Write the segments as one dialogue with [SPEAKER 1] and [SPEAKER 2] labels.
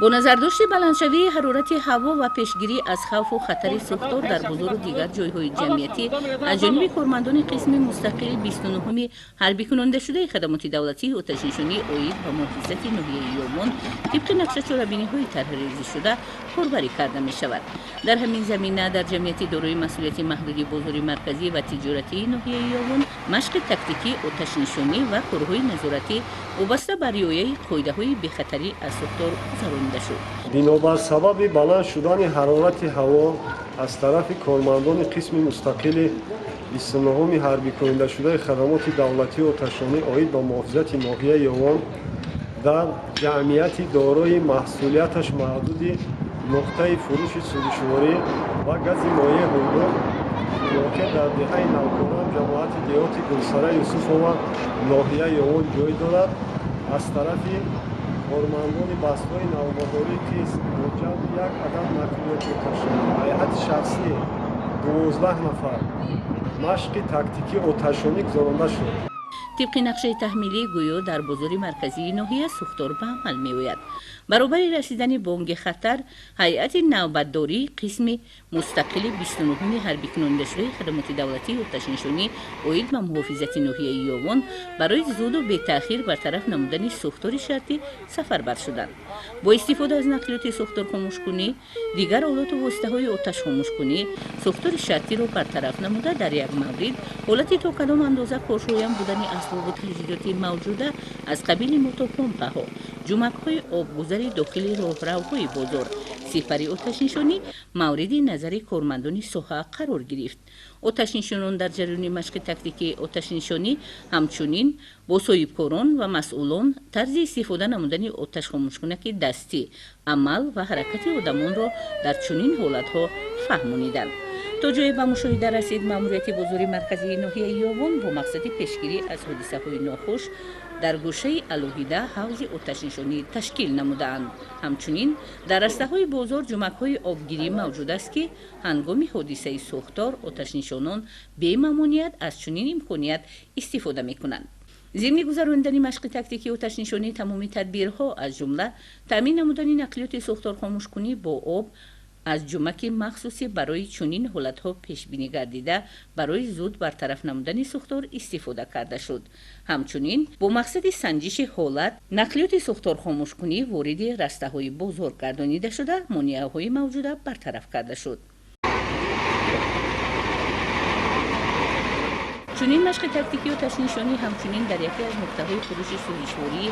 [SPEAKER 1] با نظرداشت بلندشوی حرارت هوا و پیشگیری از خوف و خطر سوختار در بازار و دیگر جایهای جمعیتی از جانب کارمندان قسم مستقل 29 حربی کننده شده خدمات دولتی آتش نشانی عاید به محافظت ناحیه یومن طبق نقشه چاره‌بینی‌های طرح‌ریزی شده کاربری کرده می شود. در همین زمینه در جمعیت دارای مسئولیت محدودی بازار مرکزی و تجارتی ناحیه یومن مشق تکتیکی آتش نشانی و کارهای نظارتی وابسته بر رعایت قاعده‌های بی‌خطری از سوختار گذرانیده شد.
[SPEAKER 2] بنابر سبب بلند شدن حرارت هوا از طرف کارمندان قسم مستقل 29 حربی کننده شده خدمات دولتی آتش‌نشانی عاید به محافظت ناحیه یومن در جمعیت دارای مسئولیتش محدود نقطه فروش سودشواری و گاز مایع هولدور واقع در دهه نوکاران جماعت دیهات گلسره یوسفова ناحیه یومن جای دارد از طرف کارمندان بسته‌های نوبهاری که با جمع یک عدد نقلیات آتش‌نشانی هیئت شخصی 12 نفر مشق تکتیکی آتش‌نشانی گذرانده شد.
[SPEAKER 1] طبق نقشه تحمیلی گویا در بازار مرکزی ناحیه سوختار به عمل می آید. برابر رسیدن بانگ خطر هیئت نوبتداری قسم مستقل 29 حربی کننده شده خدمات دولتی آتش نشانی عاید به محافظت ناحیه یومن برای زود و بی تأخیر برطرف نمودن سوختار شرطی سفربر شدند. با استفاده از نقلیات سوختار خاموش‌کنی دیگر آلات و واسطه‌های آتش خاموش‌کنی سوختار شرطی را برطرف نموده در یک مورد حالت تا کدام اندازه کارشایان بودن اسباب تجهیزاتی موجوده از قبیل موتورپمپ‌ها، جمک‌های آبگذر داخل راهروهای بازار سپری آتش نشانی مورد نظر کارمندان ساحه قرار گرفت. آتش نشانان در جریان مشق تکتیکی آتش نشانی همچنین با صاحبکاران و مسئولان طرز استفاده نمودن آتش خاموش‌کنک دستی عمل و حرکت آدمان را در چنین حالت‌ها فهمانیدند. تا جای به مشاهده رسید ماموریت بازار مرکزی ناحیه یومن با مقصد پیشگیری از حادثه‌های ناخوش در گوشه علاهیده حوض آتش نشانی تشکیل نمودند. همچنین در رسته‌های بازار جمک‌های آبگیری موجود است که هنگام حادثه سوختار آتش نشانان بی ممانعت از چنین امکانیت استفاده می‌کنند. ضمن گذراندن مشق تکتیکی آتش نشانی تمامی تدبیرها از جمله تامین نمودن نقلیات سوختار خاموش‌کنی با آب از جمک مخصوصی برای چنین حالت‌ها پیش بینی گردیده برای زود برطرف نمودن سوختار استفاده کرده شد. همچنین با مقصد سنجش حالت نقلیات سوختار خاموش‌کنی وارد رسته‌های بازار گردانیده شده مانعه‌های موجوده برطرف کرده شد. چنین مشق تکتیکی آتش نشانی همچنین در یکی از نقطه‌های فروش سوزشواری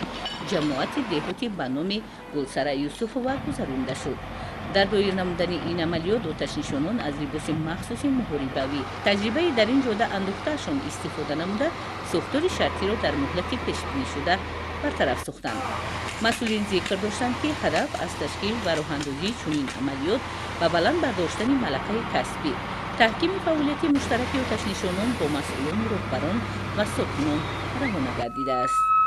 [SPEAKER 1] جماعت دیهاتی به نام گلسره یوسفova گذرانده شد. در دایر نمودن این عملیات آتش نشانان از لباس مخصوص محاربوی تجربه در این جاده اندوخته‌شان استفاده نموده سوختار شرطی را در مهلت پیش بینی شده برطرف ساختند. مسئولین ذکر داشتند که هدف از تشکیل و راه‌اندازی چنین عملیات و بلند برداشتن ملکه کسبی تحکیم فعالیت مشترک آتش نشانان با مسئولان رهبران و ساکنان روانه گردیده است.